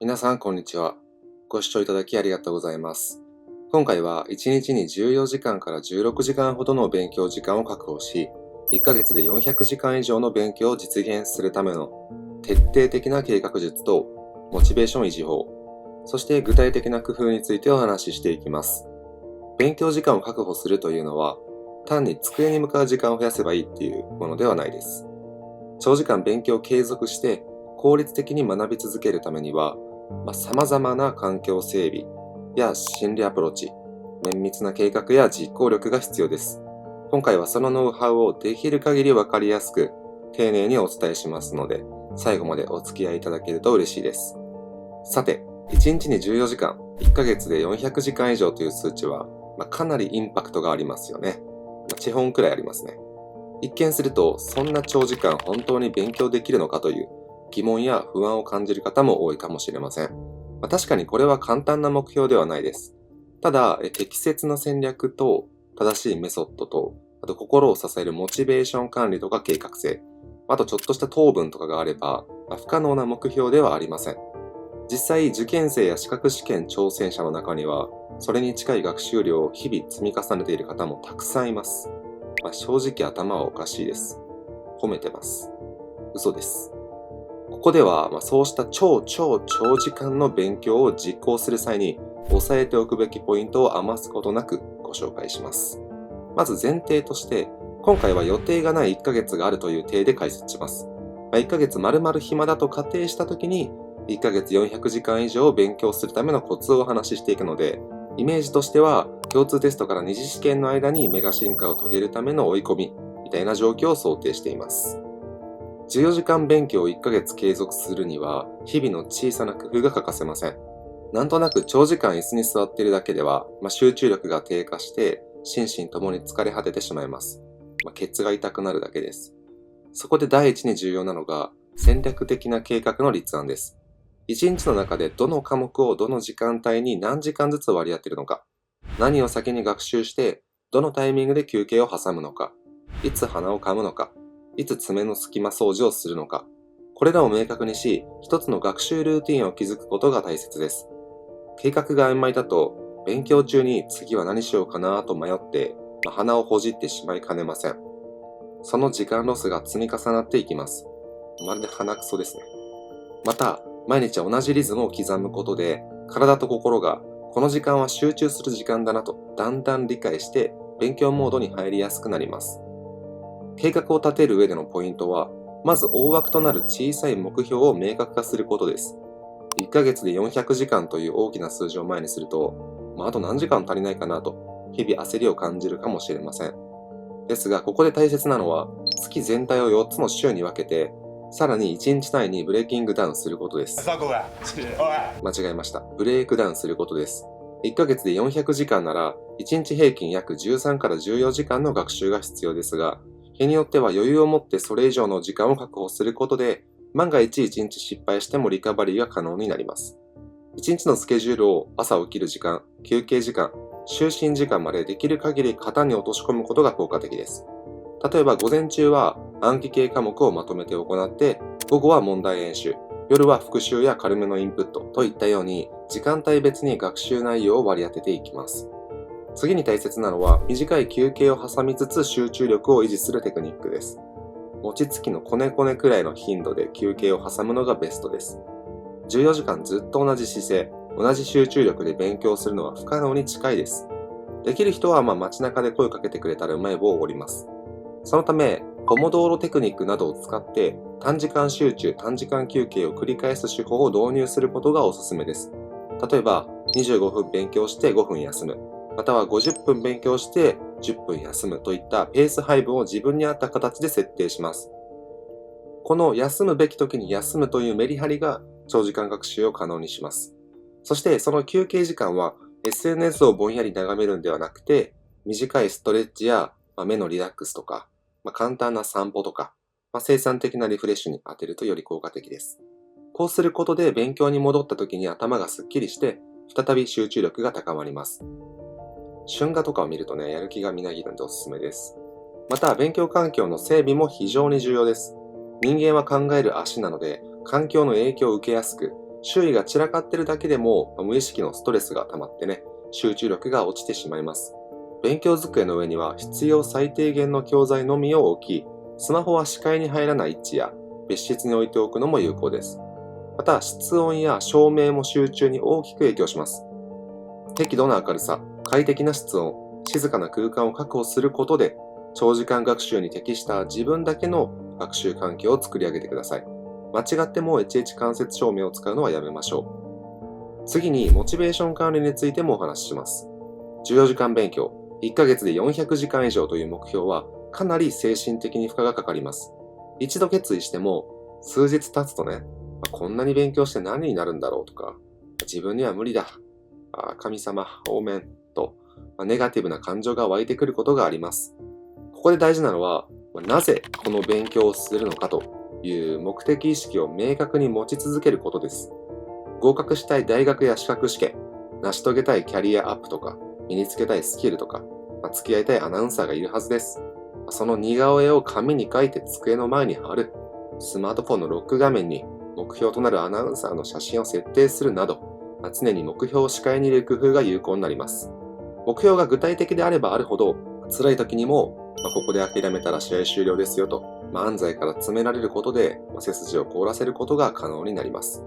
皆さん、こんにちは。ご視聴いただきありがとうございます。今回は1日に14時間から16時間ほどの勉強時間を確保し、1ヶ月で400時間以上の勉強を実現するための徹底的な計画術とモチベーション維持法、そして具体的な工夫についてお話ししていきます。勉強時間を確保するというのは、単に机に向かう時間を増やせばいいっていうものではないです。長時間勉強を継続して効率的に学び続けるためには、様々な環境整備や心理アプローチ、綿密な計画や実行力が必要です。今回はそのノウハウをできる限りわかりやすく、丁寧にお伝えしますので、最後までお付き合いいただけると嬉しいです。さて、1日に14時間、1ヶ月で400時間以上という数値は、かなりインパクトがありますよね。地本くらいありますね。一見すると、そんな長時間本当に勉強できるのかという疑問や不安を感じる方も多いかもしれません。確かにこれは簡単な目標ではないです。ただ、適切な戦略と正しいメソッドと、あと心を支えるモチベーション管理とか計画性、あとちょっとした糖分とかがあれば、不可能な目標ではありません。実際、受験生や資格試験挑戦者の中には、それに近い学習量を日々積み重ねている方もたくさんいます。正直頭はおかしいです。褒めてます。嘘です。ここでは、そうした超長時間の勉強を実行する際に押さえておくべきポイントを余すことなくご紹介します。まず前提として、今回は予定がない1ヶ月があるという体で解説します。1ヶ月丸々暇だと仮定したときに、1ヶ月400時間以上勉強するためのコツをお話ししていくので、イメージとしては共通テストから二次試験の間にメガ進化を遂げるための追い込みみたいな状況を想定しています。14時間勉強を1ヶ月継続するには、日々の小さな工夫が欠かせません。なんとなく長時間椅子に座っているだけでは、集中力が低下して、心身ともに疲れ果ててしまいます。ケツが痛くなるだけです。そこで第一に重要なのが、戦略的な計画の立案です。1日の中でどの科目をどの時間帯に何時間ずつ割り当てるのか、何を先に学習して、どのタイミングで休憩を挟むのか、いつ鼻を噛むのか、いつ爪の隙間掃除をするのか、これらを明確にし、一つの学習ルーティンを築くことが大切です。計画が曖昧だと、勉強中に次は何しようかなと迷って、鼻をほじってしまいかねません。その時間ロスが積み重なっていきます。まるで鼻くそですね。また、毎日同じリズムを刻むことで、体と心がこの時間は集中する時間だなとだんだん理解して勉強モードに入りやすくなります。計画を立てる上でのポイントは、まず大枠となる小さい目標を明確化することです。1ヶ月で400時間という大きな数字を前にすると、あと何時間足りないかなと日々焦りを感じるかもしれません。ですが、ここで大切なのは、月全体を4つの週に分けて、さらに1日単位にブレーキングダウンすることです。間違えました。ブレイクダウンすることです。1ヶ月で400時間なら、1日平均約13から14時間の学習が必要ですが、日によっては余裕を持ってそれ以上の時間を確保することで、万が一1日失敗してもリカバリーが可能になります。1日のスケジュールを朝起きる時間、休憩時間、就寝時間までできる限り型に落とし込むことが効果的です。例えば午前中は暗記系科目をまとめて行って、午後は問題演習、夜は復習や軽めのインプットといったように時間帯別に学習内容を割り当てていきます。次に大切なのは短い休憩を挟みつつ集中力を維持するテクニックです。餅つきのこねこねくらいの頻度で休憩を挟むのがベストです。14時間ずっと同じ姿勢、同じ集中力で勉強するのは不可能に近いです。できる人は街中で声をかけてくれたらうまい棒を折ります。そのため、ポモドーロテクニックなどを使って短時間集中、短時間休憩を繰り返す手法を導入することがおすすめです。例えば、25分勉強して5分休む。または50分勉強して10分休むといったペース配分を自分に合った形で設定します。この休むべき時に休むというメリハリが長時間学習を可能にします。そしてその休憩時間は SNS をぼんやり眺めるんではなくて、短いストレッチや目のリラックスとか、簡単な散歩とか、生産的なリフレッシュに当てるとより効果的です。こうすることで勉強に戻った時に頭がすっきりして、再び集中力が高まります。春画とかを見るとね、やる気がみなぎるのでおすすめです。また、勉強環境の整備も非常に重要です。人間は考える足なので、環境の影響を受けやすく、周囲が散らかってるだけでも無意識のストレスが溜まってね、集中力が落ちてしまいます。勉強机の上には必要最低限の教材のみを置き、スマホは視界に入らない位置や別室に置いておくのも有効です。また、室温や照明も集中に大きく影響します。適度な明るさ、快適な室温、静かな空間を確保することで、長時間学習に適した自分だけの学習環境を作り上げてください。間違っても HH 間接照明を使うのはやめましょう。次に、モチベーション管理についてもお話しします。14時間勉強、1ヶ月で400時間以上という目標は、かなり精神的に負荷がかかります。一度決意しても、数日経つとね、こんなに勉強して何になるんだろうとか、自分には無理だ、神様、オーメンと、ネガティブな感情が湧いてくることがあります。ここで大事なのは、なぜこの勉強をするのかという目的意識を明確に持ち続けることです。合格したい大学や資格試験、成し遂げたいキャリアアップとか、身につけたいスキルとか、付き合いたいアナウンサーがいるはずです。その似顔絵を紙に書いて机の前に貼る。スマートフォンのロック画面に目標となるアナウンサーの写真を設定するなど、常に目標を視界に入れる工夫が有効になります。目標が具体的であればあるほど、辛い時にも、ここで諦めたら試合終了ですよと、安西から詰められることで、背筋を凍らせることが可能になります。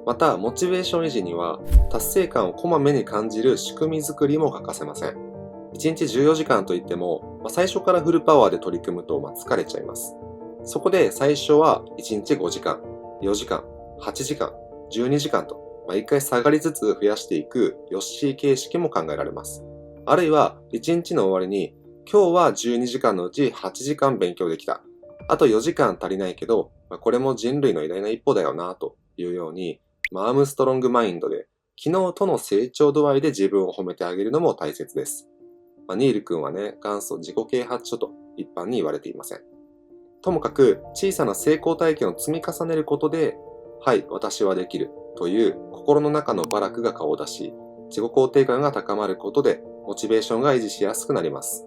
また、モチベーション維持には、達成感をこまめに感じる仕組み作りも欠かせません。1日14時間といっても、最初からフルパワーで取り組むと疲れちゃいます。そこで最初は1日5時間、4時間、8時間、12時間と、1回下がりつつ増やしていくヨッシー形式も考えられます。あるいは1日の終わりに、今日は12時間のうち8時間勉強できた。あと4時間足りないけど、これも人類の偉大な一歩だよなというように、アームストロングマインドで、昨日との成長度合いで自分を褒めてあげるのも大切です。ニール君はね、元祖自己啓発書と一般に言われていません。ともかく小さな成功体験を積み重ねることで、はい、私はできるという心の中のバラクが顔を出し、自己肯定感が高まることでモチベーションが維持しやすくなります。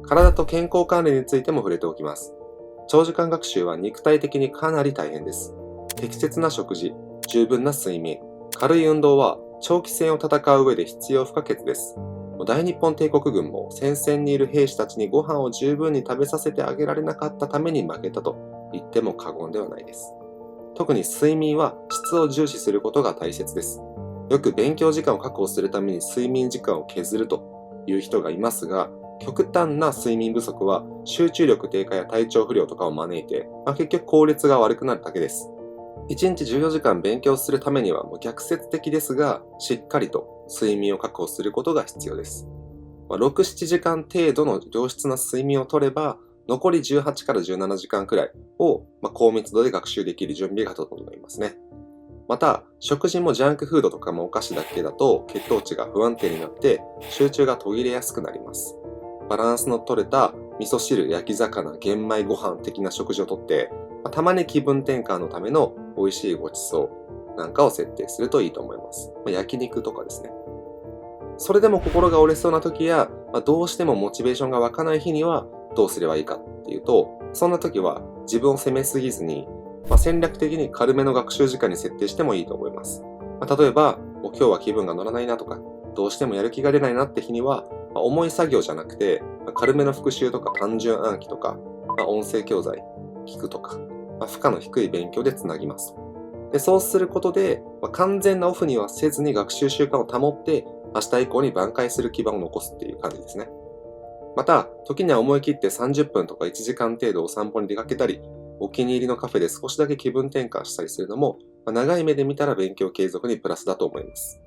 体と健康管理についても触れておきます。長時間学習は肉体的にかなり大変です。適切な食事、十分な睡眠、軽い運動は長期戦を戦う上で必要不可欠です。大日本帝国軍も戦線にいる兵士たちにご飯を十分に食べさせてあげられなかったために負けたと言っても過言ではないです。特に睡眠は質を重視することが大切です。よく勉強時間を確保するために睡眠時間を削るという人がいますが、極端な睡眠不足は集中力低下や体調不良とかを招いて、結局効率が悪くなるだけです。1日14時間勉強するためには逆説的ですが、しっかりと睡眠を確保することが必要です。6、7時間程度の良質な睡眠をとれば、残り18から17時間くらいを高密度で学習できる準備が整いますね。また、食事もジャンクフードとかお菓子だけだと血糖値が不安定になって集中が途切れやすくなります。バランスの取れた味噌汁、焼き魚、玄米ご飯的な食事をとって、たまに気分転換のための美味しいごちそうなんかを設定するといいと思います。焼肉とかですね。それでも心が折れそうな時や、どうしてもモチベーションが湧かない日にはどうすればいいかっていうと、そんな時は自分を責めすぎずに、戦略的に軽めの学習時間に設定してもいいと思います。例えば、今日は気分が乗らないなとか、どうしてもやる気が出ないなって日には、重い作業じゃなくて、軽めの復習とか単純暗記とか、音声教材聞くとか、負荷の低い勉強でつなぎます。で、そうすることで、完全なオフにはせずに学習習慣を保って、明日以降に挽回する基盤を残すっていう感じですね。また、時には思い切って30分とか1時間程度お散歩に出かけたり、お気に入りのカフェで少しだけ気分転換したりするのも、長い目で見たら勉強継続にプラスだと思います。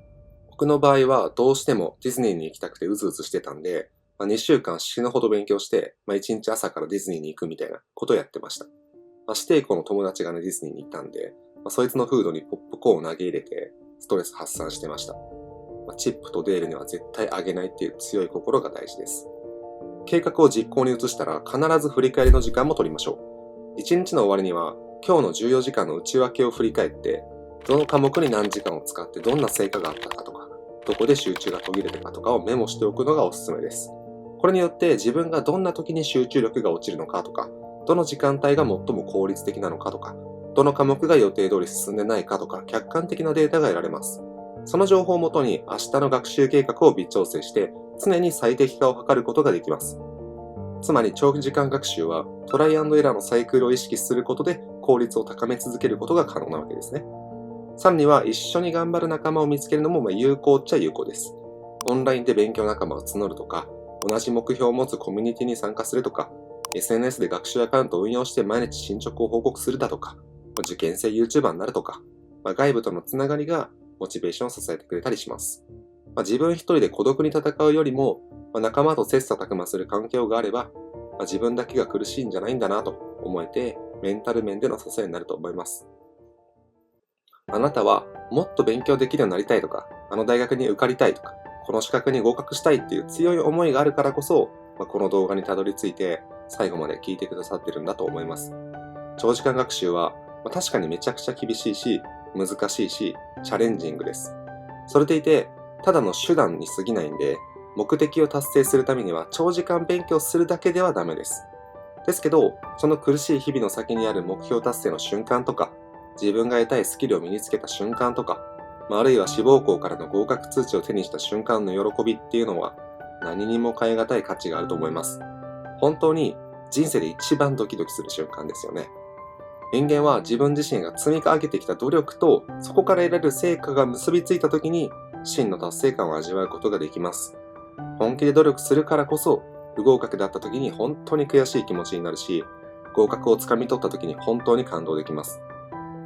僕の場合はどうしてもディズニーに行きたくてうずうずしてたんで、2週間死ぬほど勉強して、1日朝からディズニーに行くみたいなことをやってました。指定校の友達がね、ディズニーに行ったんで、そいつのフードにポップコーンを投げ入れて、ストレス発散してました。チップとデールには絶対あげないっていう強い心が大事です。計画を実行に移したら必ず振り返りの時間も取りましょう。1日の終わりには今日の14時間の内訳を振り返って、どの科目に何時間を使ってどんな成果があったかとか、どこで集中が途切れたかとかをメモしておくのがおすすめです。これによって自分がどんな時に集中力が落ちるのかとか、どの時間帯が最も効率的なのかとか、どの科目が予定通り進んでないかとか客観的なデータが得られます。その情報をもとに明日の学習計画を微調整して常に最適化を図ることができます。つまり長時間学習はトライアンドエラーのサイクルを意識することで効率を高め続けることが可能なわけですね。さらには一緒に頑張る仲間を見つけるのも有効っちゃ有効です。オンラインで勉強仲間を募るとか、同じ目標を持つコミュニティに参加するとか、SNS で学習アカウントを運用して毎日進捗を報告するだとか、受験生 YouTuber になるとか、外部とのつながりがモチベーションを支えてくれたりします。自分一人で孤独に戦うよりも、仲間と切磋琢磨する環境があれば、自分だけが苦しいんじゃないんだなと思えて、メンタル面での支えになると思います。あなたはもっと勉強できるようになりたいとか、あの大学に受かりたいとか、この資格に合格したいっていう強い思いがあるからこそ、この動画にたどり着いて最後まで聞いてくださってるんだと思います。長時間学習は確かにめちゃくちゃ厳しいし、難しいし、チャレンジングです。それでいて、ただの手段に過ぎないんで、目的を達成するためには長時間勉強するだけではダメです。ですけど、その苦しい日々の先にある目標達成の瞬間とか、自分が得たいスキルを身につけた瞬間とか、あるいは志望校からの合格通知を手にした瞬間の喜びっていうのは、何にも代え難い価値があると思います。本当に人生で一番ドキドキする瞬間ですよね。人間は自分自身が積み上げてきた努力と、そこから得られる成果が結びついた時に、真の達成感を味わうことができます。本気で努力するからこそ、不合格だった時に本当に悔しい気持ちになるし、合格をつかみ取った時に本当に感動できます。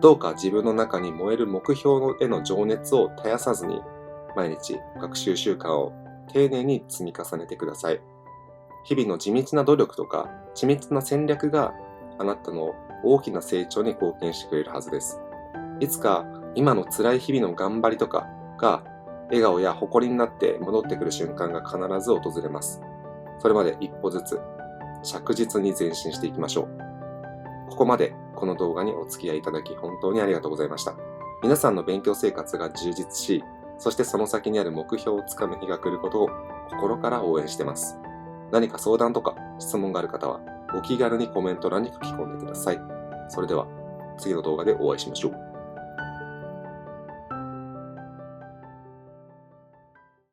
どうか自分の中に燃える目標への情熱を絶やさずに、毎日学習習慣を丁寧に積み重ねてください。日々の地道な努力とか、緻密な戦略があなたの大きな成長に貢献してくれるはずです。いつか今の辛い日々の頑張りとかが笑顔や誇りになって戻ってくる瞬間が必ず訪れます。それまで一歩ずつ着実に前進していきましょう。ここまでこの動画にお付き合いいただき本当にありがとうございました。皆さんの勉強生活が充実し、そしてその先にある目標をつかむ日が来ることを心から応援しています。何か相談とか質問がある方はお気軽にコメント欄に書き込んでください。それでは次の動画でお会いしましょう。